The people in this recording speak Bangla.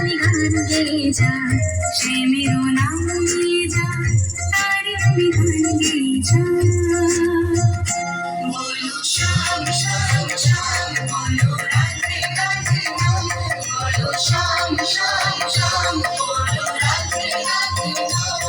তুমি গান গেয়ে যা, সে মেরো নাম নিয়ে যা, তারে তুমি গান গেয়ে যা। বলো শ্যাম শ্যাম শ্যাম, বলো রাধে রাধে নাম, বলো শ্যাম শ্যাম শ্যাম, বলো রাধে রাধে নাম।